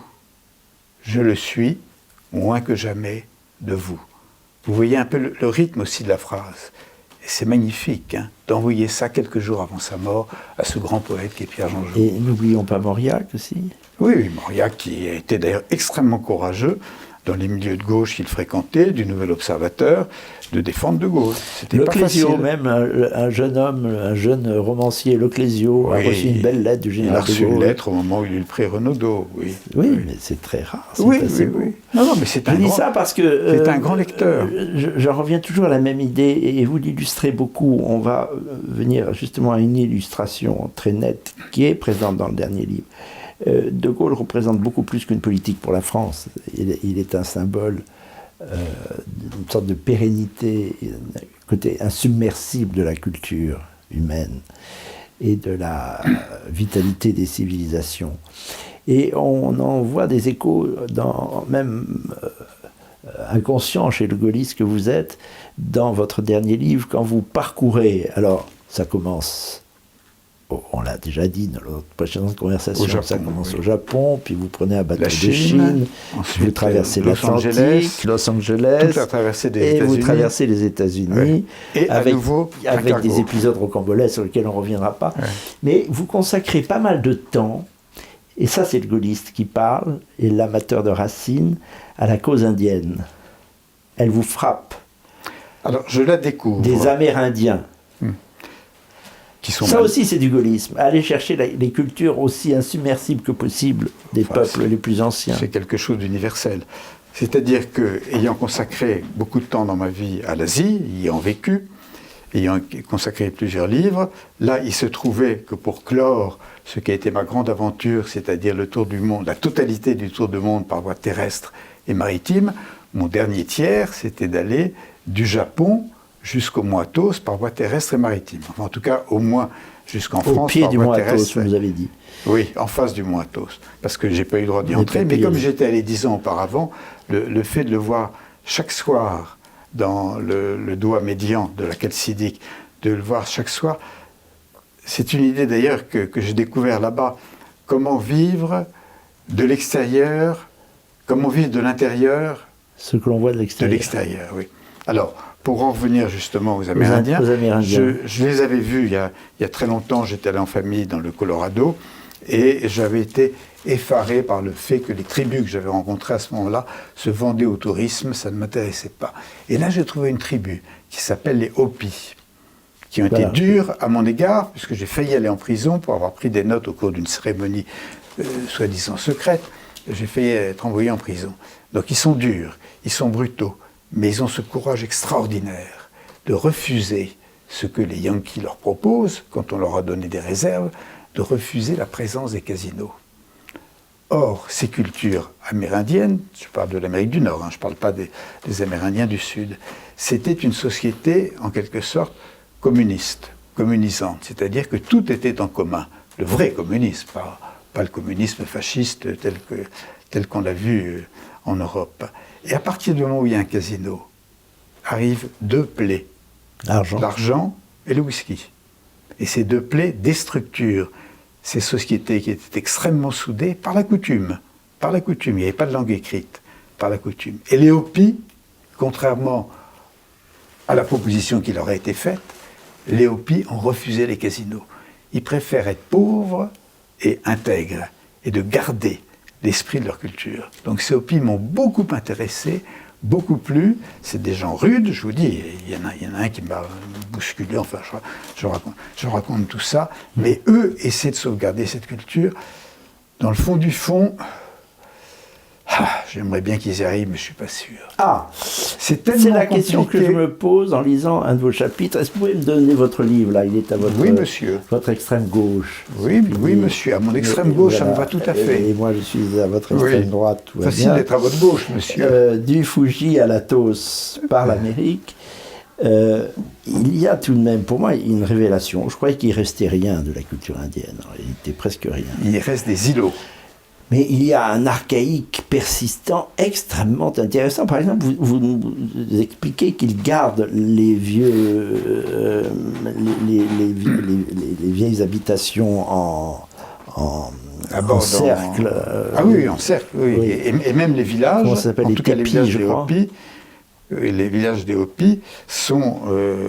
je le suis, moins que jamais, de vous. Vous voyez un peu le rythme aussi de la phrase. Et c'est magnifique d'envoyer ça quelques jours avant sa mort à ce grand poète qui est Pierre-Jean Jouve.
Et n'oublions pas Mauriac aussi.
Oui, Mauriac qui était d'ailleurs extrêmement courageux dans les milieux de gauche qu'il fréquentait, du Nouvel Observateur, de défendre De Gaulle. C'était pas facile.
Leclésio même, un jeune homme, un jeune romancier, Leclésio, a reçu une belle lettre du général de Gaulle.
Il a reçu une lettre au moment où il eut le prix Renaudot, oui.
Oui, mais c'est très rare.
Oui. Non, mais c'est un
grand... Je dis ça parce que...
c'est un grand lecteur.
Je reviens toujours à la même idée, et vous l'illustrez beaucoup. On va venir justement à une illustration très nette, qui est présente dans le dernier livre. De Gaulle représente beaucoup plus qu'une politique pour la France. Il est un symbole d'une sorte de pérennité, un côté insubmersible de la culture humaine et de la vitalité des civilisations. Et on en voit des échos, même inconscients chez le gaulliste que vous êtes, dans votre dernier livre, quand vous parcourez. Alors, ça commence... On l'a déjà dit dans notre précédente conversation, ça commence au Japon, puis vous prenez un bateau de Chine, vous traversez l'Atlantique, Los Angeles, et vous traversez les États-Unis,
et
avec
avec
des épisodes rocambolesques sur lesquels on ne reviendra pas. Ouais. Mais vous consacrez pas mal de temps, et ça c'est le gaulliste qui parle, et l'amateur de Racine, à la cause indienne. Elle vous frappe.
Alors je la découvre.
Des Amérindiens. Ça aussi, c'est du gaullisme. Aller chercher les cultures aussi insubmersibles que possible des peuples les plus anciens.
C'est quelque chose d'universel. C'est-à-dire que, ayant consacré beaucoup de temps dans ma vie à l'Asie, y ayant vécu, ayant consacré plusieurs livres, là, il se trouvait que pour clore ce qui a été ma grande aventure, c'est-à-dire le tour du monde, la totalité du tour du monde par voie terrestre et maritime, mon dernier tiers, c'était d'aller du Japon jusqu'au Mont Athos par voie terrestre et maritime. Enfin, en tout cas, au moins jusqu'en France
par voie terrestre. Au pied du Mont Athos, vous avez dit.
Oui, en face du Mont Athos, parce que je n'ai pas eu le droit d'y entrer. Mais comme j'étais allé 10 ans auparavant, le fait de le voir chaque soir dans le doigt médian de la calcidique, de le voir chaque soir, c'est une idée d'ailleurs que j'ai découvert là-bas. Comment vivre de l'extérieur, comment vivre de l'intérieur.
Ce que l'on voit de l'extérieur.
De l'extérieur, oui. Alors, pour en revenir justement aux Amérindiens, je les avais vus il y a très longtemps, j'étais allé en famille dans le Colorado, et j'avais été effaré par le fait que les tribus que j'avais rencontrées à ce moment-là se vendaient au tourisme, ça ne m'intéressait pas. Et là, j'ai trouvé une tribu qui s'appelle les Hopis, qui ont été durs à mon égard, puisque j'ai failli aller en prison pour avoir pris des notes au cours d'une cérémonie soi-disant secrète, j'ai failli être envoyé en prison. Donc ils sont durs, ils sont brutaux, mais ils ont ce courage extraordinaire de refuser ce que les Yankees leur proposent, quand on leur a donné des réserves, de refuser la présence des casinos. Or, ces cultures amérindiennes, je parle de l'Amérique du Nord, je ne parle pas des Amérindiens du Sud, c'était une société, en quelque sorte, communiste, communisante, c'est-à-dire que tout était en commun. Le vrai communisme, pas le communisme fasciste tel qu'on l'a vu en Europe. Et à partir du moment où il y a un casino, arrivent deux plaies. L'argent et le whisky. Et ces deux plaies déstructurent ces sociétés qui étaient extrêmement soudées par la coutume. Par la coutume, il n'y avait pas de langue écrite, par la coutume. Et les Hopis, contrairement à la proposition qui leur a été faite, les Hopis ont refusé les casinos. Ils préfèrent être pauvres et intègres, et de garder l'esprit de leur culture. Donc ces Hopis m'ont beaucoup intéressé, beaucoup plu. C'est des gens rudes, je vous dis. Il y en a un qui m'a bousculé, enfin je raconte tout ça. Mais eux essaient de sauvegarder cette culture. Dans le fond du fond, j'aimerais bien qu'ils y arrivent, mais je ne suis pas sûr.
C'est la question que je me pose en lisant un de vos chapitres. Est-ce que vous pouvez me donner votre livre, là? Il est à votre,
oui, monsieur.
Votre extrême gauche.
Oui, monsieur. À mon extrême gauche, voilà, ça me va tout à fait.
Et moi, je suis à votre extrême droite. Tout va
facile
bien.
D'être à votre gauche, monsieur.
Du Fuji à l'Athos par l'Amérique. Il y a tout de même, pour moi, une révélation. Je croyais qu'il ne restait rien de la culture indienne. En réalité, presque rien.
Il reste des îlots.
Mais il y a un archaïque persistant extrêmement intéressant. Par exemple, vous nous expliquez qu'il garde les vieux, les vieilles habitations en cercle.
Oui, en cercle, oui. Oui. Et même les villages,
ça s'appelle,
en tout cas les villages des
Hopis.
Les villages des Hopis sont,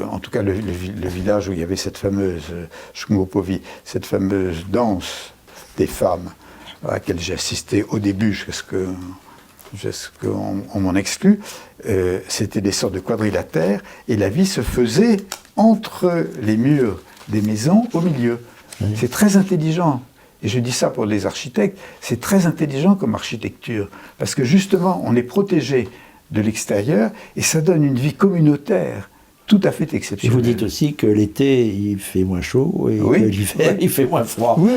en tout cas le village où il y avait cette fameuse Shmopovi, cette fameuse danse des femmes, à laquelle j'ai assisté au début jusqu'à ce qu'on m'en exclue, c'était des sortes de quadrilatères, et la vie se faisait entre les murs des maisons, au milieu. Oui. C'est très intelligent. Et je dis ça pour les architectes, c'est très intelligent comme architecture, parce que justement, on est protégé de l'extérieur, et ça donne une vie communautaire tout à fait exceptionnelle.
Et vous dites aussi que l'été, il fait moins chaud, et que l'hiver, il fait moins froid.
Oui.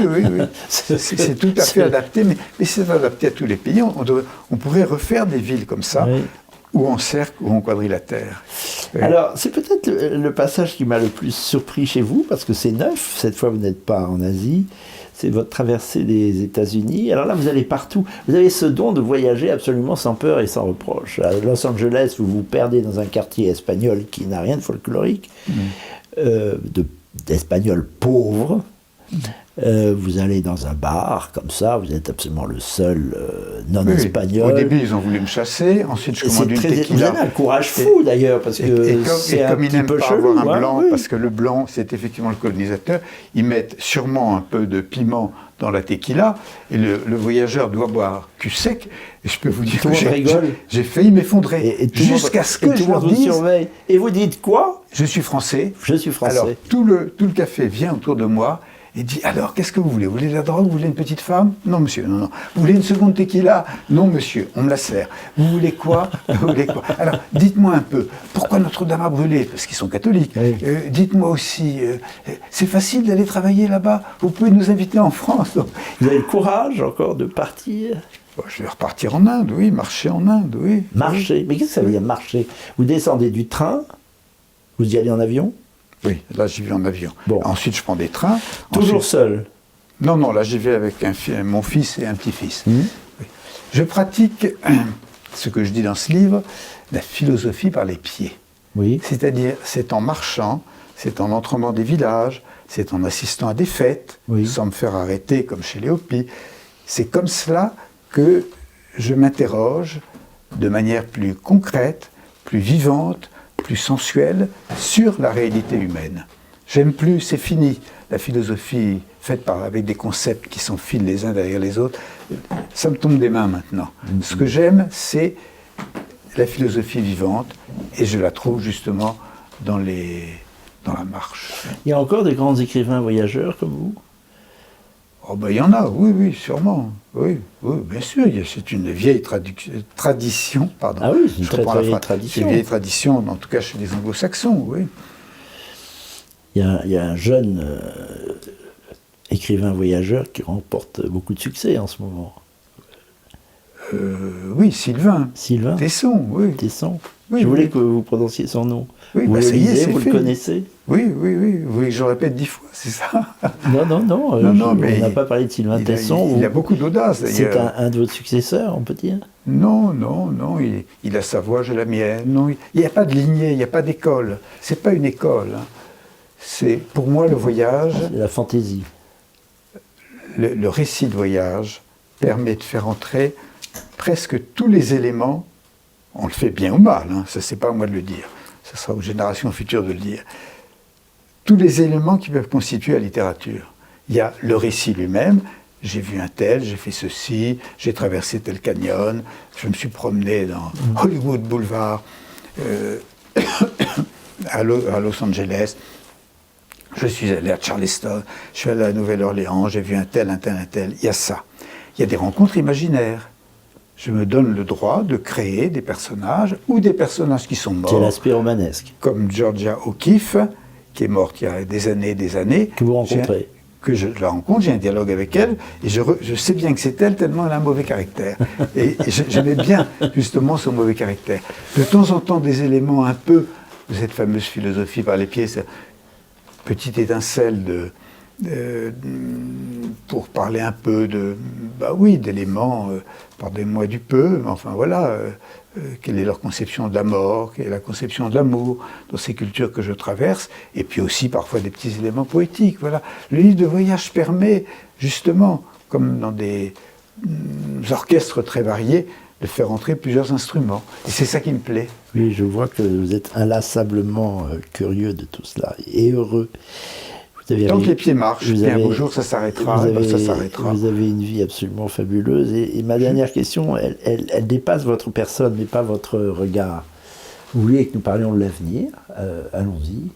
C'est tout à fait adapté, mais c'est adapté à tous les pays. On pourrait refaire des villes comme ça, ou en cercle, ou en quadrilatère.
Alors, c'est peut-être le passage qui m'a le plus surpris chez vous, parce que c'est neuf, cette fois vous n'êtes pas en Asie, c'est votre traversée des États-Unis. Alors là, vous allez partout. Vous avez ce don de voyager absolument sans peur et sans reproche. À Los Angeles, vous vous perdez dans un quartier espagnol qui n'a rien de folklorique, d'espagnol pauvre. Vous allez dans un bar, comme ça, vous êtes absolument le seul non-espagnol.
Au début, ils ont voulu me chasser, ensuite je commande une tequila.
Vous avez un courage fou, d'ailleurs, parce que c'est un petit peu chelou.
Avoir un blanc, parce que le blanc, c'est effectivement le colonisateur, ils mettent sûrement un peu de piment dans la tequila, et le voyageur doit boire cul sec, et je peux vous dire que j'ai failli m'effondrer, jusqu'à ce que je leur dise...
Et vous dites quoi?
Je suis français.
Je suis français.
Alors, tout le café vient autour de moi, et dit, alors, qu'est-ce que vous voulez? Vous voulez de la drogue? Vous voulez une petite femme? Non, monsieur, non. Vous voulez une seconde tequila? Non, monsieur, on me la sert. Vous voulez quoi? Vous voulez quoi? Alors, dites-moi un peu, pourquoi Notre-Dame a brûlé? Parce qu'ils sont catholiques. Oui. Dites-moi aussi, c'est facile d'aller travailler là-bas? Vous pouvez nous inviter en France? Donc,
vous avez le courage encore de partir?
Je vais repartir en Inde, oui, marcher en Inde, oui.
Marcher? Mais qu'est-ce que ça veut dire, marcher? Vous descendez du train, vous y allez en avion?
Oui, là j'y vais en avion. Bon. Ensuite je prends des trains.
Toujours seul?
Non, là j'y vais avec mon fils et un petit-fils. Oui. Je pratique ce que je dis dans ce livre, la philosophie par les pieds.
Oui.
C'est-à-dire, c'est en marchant, c'est en entrant dans des villages, c'est en assistant à des fêtes, sans me faire arrêter comme chez les Hopis. C'est comme cela que je m'interroge de manière plus concrète, plus vivante, plus sensuelle sur la réalité humaine. J'aime plus, c'est fini, la philosophie faite avec des concepts qui s'enfilent les uns derrière les autres. Ça me tombe des mains maintenant. Ce que j'aime, c'est la philosophie vivante, et je la trouve justement dans la marche.
Il y a encore des grands écrivains voyageurs comme vous?
Oh ben il y en a, oui, oui, sûrement. Oui, oui, bien sûr, c'est une vieille tradition, pardon.
Ah oui, c'est une
Je
très,
reprends
très
la
vieille
phrase.
tradition.
C'est une vieille tradition, en tout cas chez les anglo-saxons, oui.
Il y a un jeune écrivain voyageur qui remporte beaucoup de succès en ce moment.
Oui, Sylvain.
Sylvain
Tesson, oui.
Tesson.
Oui,
Je voulais
oui.
que vous prononciez son nom.
Oui,
vous
bah,
le
ça y est,
lisez,
c'est
vous
fait.
le connaissez?
Oui, oui, oui. Vous voulez que je le répète 10 fois, c'est ça?
Non, non, non.
Non, mais
on n'a pas parlé de Sylvain Tesson.
il a beaucoup d'audace,
C'est
d'ailleurs.
un de vos successeurs, on peut dire?
Non, non, non. Il a sa voix, j'ai la mienne. Non, il n'y a pas de lignée, il n'y a pas d'école. C'est pas une école. Hein. C'est, pour moi, le voyage,
C'est la fantaisie.
le récit de voyage permet de faire entrer presque tous les éléments. On le fait bien ou mal, hein, ça c'est pas à moi de le dire, ça sera aux générations futures de le dire. Tous les éléments qui peuvent constituer la littérature. Il y a le récit lui-même, j'ai vu un tel, j'ai fait ceci, j'ai traversé tel canyon, je me suis promené dans Hollywood Boulevard, à Los Angeles, je suis allé à Charleston, je suis allé à Nouvelle-Orléans, j'ai vu un tel, un tel, un tel, il y a ça. Il y a des rencontres imaginaires. Je me donne le droit de créer des personnages ou des personnages qui sont morts.
C'est l'aspect romanesque.
Comme Georgia O'Keeffe, qui est morte il y a des années.
Que vous rencontrez.
Que je la rencontre, j'ai un dialogue avec elle, et je sais bien que c'est elle, tellement elle a un mauvais caractère. Et j'aimais bien, justement, son mauvais caractère. De temps en temps, des éléments un peu de cette fameuse philosophie par les pieds, cette petite étincelle pour parler un peu d'éléments, pardonnez-moi du peu, mais enfin voilà, quelle est leur conception de la mort, quelle est la conception de l'amour dans ces cultures que je traverse, et puis aussi parfois des petits éléments poétiques, voilà. Le livre de voyage permet, justement, comme dans des orchestres très variés, de faire entrer plusieurs instruments. Et c'est ça qui me plaît.
Oui, je vois que vous êtes inlassablement curieux de tout cela, et heureux.
Tant que les pieds marchent, puis un beau jour ça s'arrêtera, ça s'arrêtera.
Vous avez une vie absolument fabuleuse. Et ma dernière question, elle dépasse votre personne, mais pas votre regard. Vous vouliez que nous parlions de l'avenir, allons-y.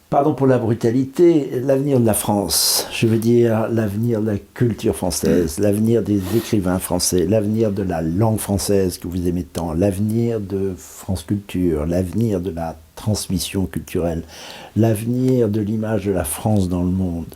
Pardon pour la brutalité, l'avenir de la France, je veux dire l'avenir de la culture française, l'avenir des écrivains français, l'avenir de la langue française que vous aimez tant, l'avenir de France Culture, l'avenir de la transmission culturelle, l'avenir de l'image de la France dans le monde,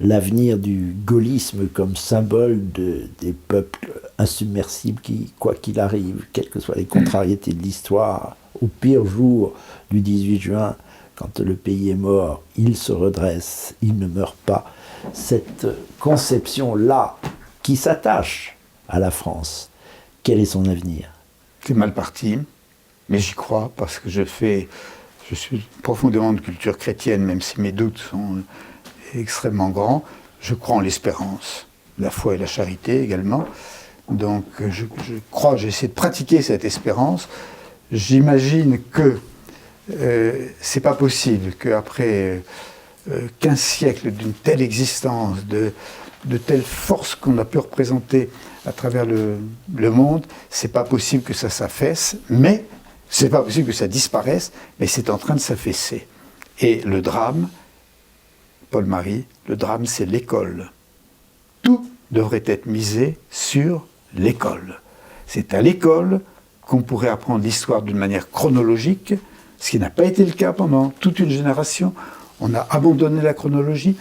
l'avenir du gaullisme comme symbole des peuples insubmersibles qui, quoi qu'il arrive, quelles que soient les contrariétés de l'histoire, au pire jour du 18 juin, quand le pays est mort, il se redresse, il ne meurt pas. Cette conception-là qui s'attache à la France, quel est son avenir?
C'est mal parti, mais j'y crois parce que je suis profondément de culture chrétienne, même si mes doutes sont extrêmement grands. Je crois en l'espérance, la foi et la charité également. Donc je crois, j'essaie de pratiquer cette espérance. J'imagine que c'est pas possible qu'après 15 siècles d'une telle existence, de telle force qu'on a pu représenter à travers le monde, c'est pas possible que ça s'affaisse, mais c'est pas possible que ça disparaisse, mais c'est en train de s'affaisser. Et le drame, Paul-Marie, le drame c'est l'école. Tout devrait être misé sur l'école. C'est à l'école qu'on pourrait apprendre l'histoire d'une manière chronologique, ce qui n'a pas été le cas pendant toute une génération. On a abandonné la chronologie.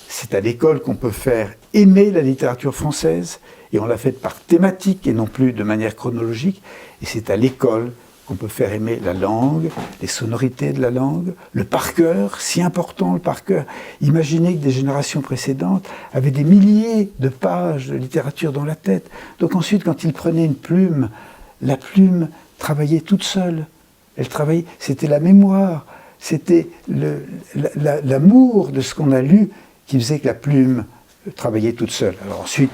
C'est à l'école qu'on peut faire aimer la littérature française, et on l'a fait par thématique et non plus de manière chronologique. Et c'est à l'école qu'on peut faire aimer la langue, les sonorités de la langue, le par-cœur, si important le par-cœur. Imaginez que des générations précédentes avaient des milliers de pages de littérature dans la tête. Donc ensuite, quand ils prenaient une plume, la plume travaillait toute seule. Elle travaillait, c'était la mémoire, c'était l'amour de ce qu'on a lu qui faisait que la plume travaillait toute seule. Alors ensuite,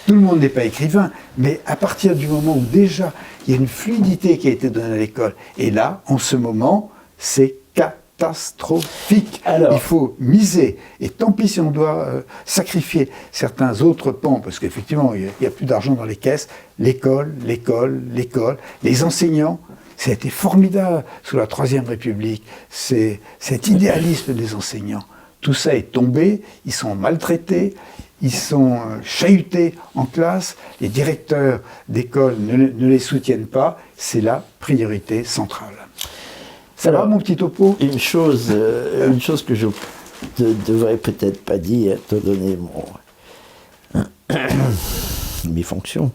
tout le monde n'est pas écrivain, mais à partir du moment où déjà il y a une fluidité qui a été donnée à l'école, et là, en ce moment, c'est catastrophique. Alors, il faut miser, et tant pis si on doit sacrifier certains autres pans, parce qu'effectivement, il n'y a plus d'argent dans les caisses, l'école, les enseignants. Ça a été formidable sous la Troisième République, c'est cet idéalisme des enseignants. tout ça est tombé, ils sont maltraités, ils sont chahutés en classe, les directeurs d'école ne les soutiennent pas, c'est la priorité centrale. Ça va, mon petit topo ?
Une chose que je ne devrais peut-être pas dire, te donner mes fonctions.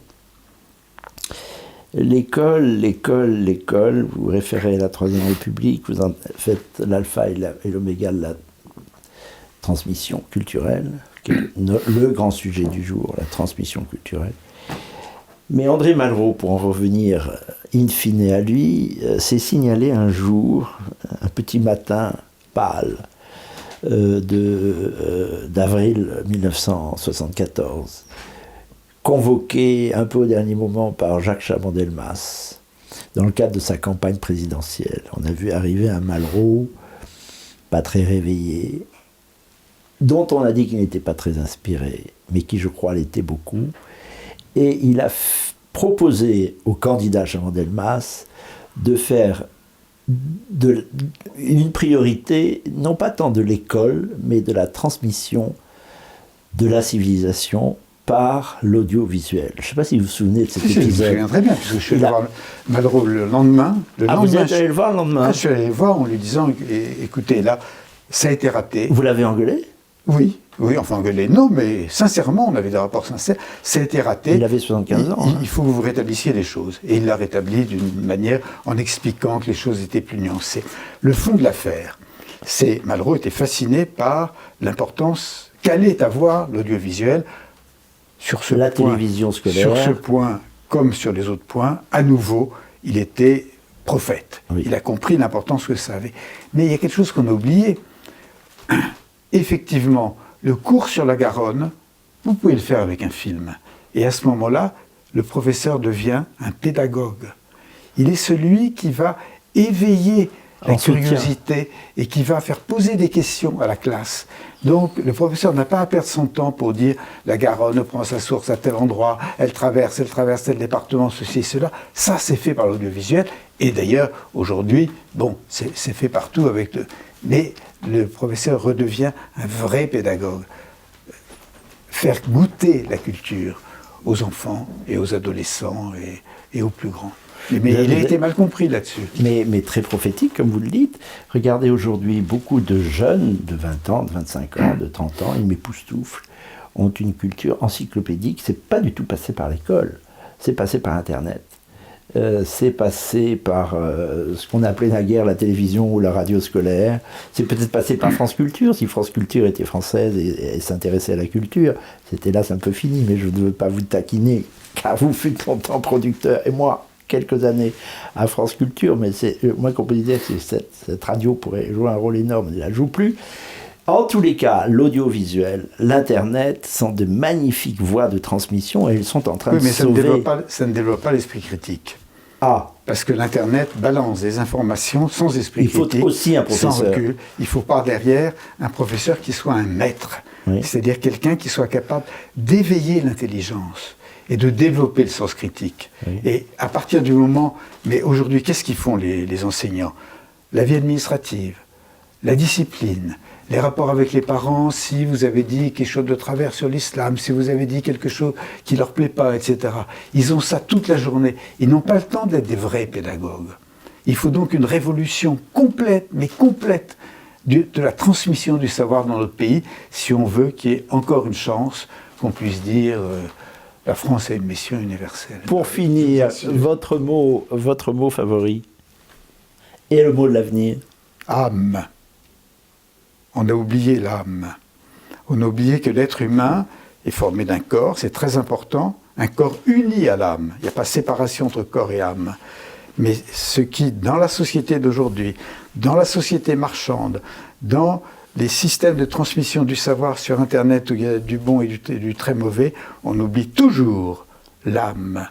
L'école, vous référez à la Troisième République, vous en faites l'alpha et l'oméga de la transmission culturelle, qui est le grand sujet du jour, la transmission culturelle. Mais André Malraux, pour en revenir in fine à lui, s'est signalé un jour, un petit matin pâle, d'avril 1974, convoqué un peu au dernier moment par Jacques Chaban-Delmas, dans le cadre de sa campagne présidentielle. On a vu arriver un Malraux, pas très réveillé, dont on a dit qu'il n'était pas très inspiré, mais qui, je crois, l'était beaucoup. Et il a proposé au candidat Chaban-Delmas de faire une priorité, non pas tant de l'école, mais de la transmission de la civilisation par l'audiovisuel. Je ne sais pas si vous vous souvenez de cet épisode.
Je me souviens très bien, puisque je suis allé voir Malraux le lendemain.
Vous êtes allé le voir le lendemain ?
Je suis allé le voir en lui disant, écoutez, là, ça a été raté.
Vous l'avez engueulé ?
Oui, enfin engueulé, non, mais sincèrement, on avait des rapports sincères, ça a été raté.
Il avait 75 ans.
Il faut que vous rétablissiez les choses. Et il l'a rétabli d'une manière en expliquant que les choses étaient plus nuancées. Le fond de l'affaire, c'est Malraux était fasciné par l'importance qu'allait avoir l'audiovisuel sur ce
la
point,
télévision scolaire.
Sur ce point, comme sur les autres points, à nouveau, il était prophète. Oui. Il a compris l'importance que ça avait. Mais il y a quelque chose qu'on a oublié. Effectivement, le cours sur la Garonne, vous pouvez le faire avec un film. Et à ce moment-là, le professeur devient un pédagogue. Il est celui qui va éveiller la curiosité et qui va faire poser des questions à la classe. Donc, le professeur n'a pas à perdre son temps pour dire la Garonne prend sa source à tel endroit, elle traverse tel département, ceci et cela. Ça, c'est fait par l'audiovisuel. Et d'ailleurs, aujourd'hui, bon, c'est fait partout avec le... Mais le professeur redevient un vrai pédagogue. Faire goûter la culture aux enfants et aux adolescents et aux plus grands. Mais il a été mal compris là-dessus.
Mais très prophétique, comme vous le dites. Regardez aujourd'hui, beaucoup de jeunes de 20 ans, de 25 ans, de 30 ans, ils m'époustouflent, ont une culture encyclopédique. C'est pas du tout passé par l'école, c'est passé par Internet. C'est passé par ce qu'on appelait naguère la télévision ou la radio scolaire. C'est peut-être passé par France Culture, si France Culture était française et s'intéressait à la culture. C'était là, c'est un peu fini, mais je ne veux pas vous taquiner, car vous fûtes longtemps producteur, et moi, quelques années à France Culture, mais moi qu'on peut dire que cette radio pourrait jouer un rôle énorme, elle ne la joue plus. En tous les cas, l'audiovisuel, l'Internet sont de magnifiques voies de transmission et elles sont en train de sauver...
Oui, mais ça ne développe pas l'esprit critique.
Ah.
Parce que l'Internet balance des informations sans esprit critique.
Il faut aussi un professeur.
Sans recul. Il faut par derrière un professeur qui soit un maître. Oui. C'est-à-dire quelqu'un qui soit capable d'éveiller l'intelligence et de développer le sens critique. Oui. Et à partir du moment... Mais aujourd'hui, qu'est-ce qu'ils font les enseignants ? La vie administrative, la discipline, les rapports avec les parents, si vous avez dit quelque chose de travers sur l'islam, si vous avez dit quelque chose qui ne leur plaît pas, etc. Ils ont ça toute la journée. Ils n'ont pas le temps d'être des vrais pédagogues. Il faut donc une révolution complète, mais complète, de la transmission du savoir dans notre pays, si on veut qu'il y ait encore une chance qu'on puisse dire la France a une mission universelle.
Pour finir, votre mot favori et le mot de l'avenir ?
Âme. On a oublié l'âme. On a oublié que l'être humain est formé d'un corps, c'est très important, un corps uni à l'âme. Il n'y a pas de séparation entre corps et âme. Mais ce qui, dans la société d'aujourd'hui, dans la société marchande, dans les systèmes de transmission du savoir sur Internet où il y a du bon et du très mauvais, on oublie toujours l'âme.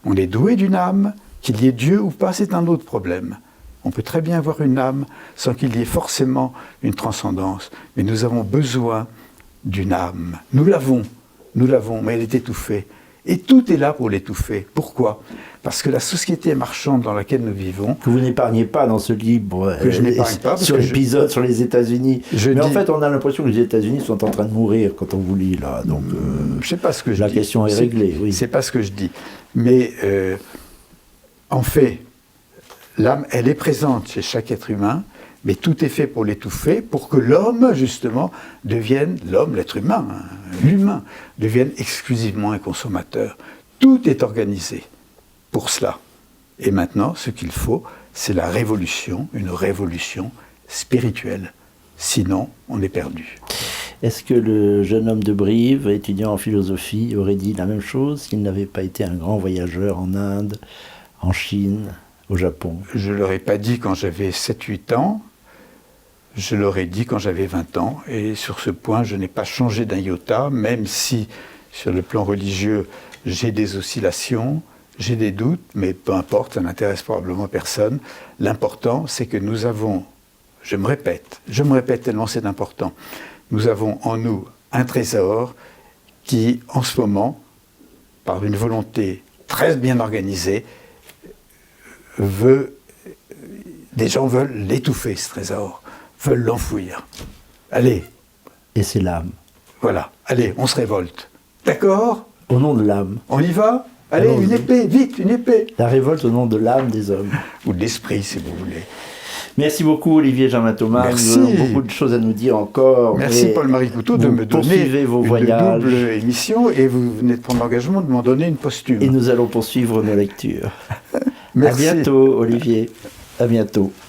On est doué d'une âme, qu'il y ait Dieu ou pas, c'est un autre problème. On peut très bien avoir une âme sans qu'il y ait forcément une transcendance. Mais nous avons besoin d'une âme. Nous l'avons, mais elle est étouffée. Et tout est là pour l'étouffer. Pourquoi ? Parce que la société marchande dans laquelle nous vivons...
Que vous n'épargnez pas dans ce livre
Que je n'épargne pas.
Sur l'épisode sur les États-Unis. Mais en fait, on a l'impression que les États-Unis sont en train de mourir quand on vous lit, là. Donc,
je sais pas ce que je
la
dis.
question est réglée, oui.
C'est pas ce que je dis. Mais en fait, l'âme, elle est présente chez chaque être humain, mais tout est fait pour l'étouffer, pour que l'homme, justement, devienne, l'homme, l'être humain, hein, l'humain, devienne exclusivement un consommateur. Tout est organisé pour cela. Et maintenant, ce qu'il faut, c'est la révolution, une révolution spirituelle. Sinon, on est perdu.
Est-ce que le jeune homme de Brive, étudiant en philosophie, aurait dit la même chose s'il n'avait pas été un grand voyageur en Inde, en Chine, au Japon?
Je ne l'aurais pas dit quand j'avais 7-8 ans, je l'aurais dit quand j'avais 20 ans. Et sur ce point, je n'ai pas changé d'un iota, même si, sur le plan religieux, j'ai des oscillations, j'ai des doutes, mais peu importe, ça n'intéresse probablement personne. L'important, c'est que nous avons, je me répète tellement c'est important, nous avons en nous un trésor qui, en ce moment, par une volonté très bien organisée, des gens veulent l'étouffer, ce trésor, veulent l'enfouir. Allez.
Et c'est l'âme.
Voilà, allez, on se révolte. D'accord ?
Au nom de l'âme.
On y va ? Allez, une épée, vite, une épée.
La révolte au nom de l'âme des hommes.
Ou de l'esprit, si vous voulez.
Merci beaucoup, Olivier Germain-Thomas.
Merci.
Nous avons beaucoup de choses à nous dire encore.
Merci, Paul-Marie Couteau, de me donner
vos
une
voyages.
double émission, et vous venez de prendre l'engagement de m'en donner une posthume.
Et nous allons poursuivre nos lectures.
Merci.
À bientôt, Olivier. À bientôt.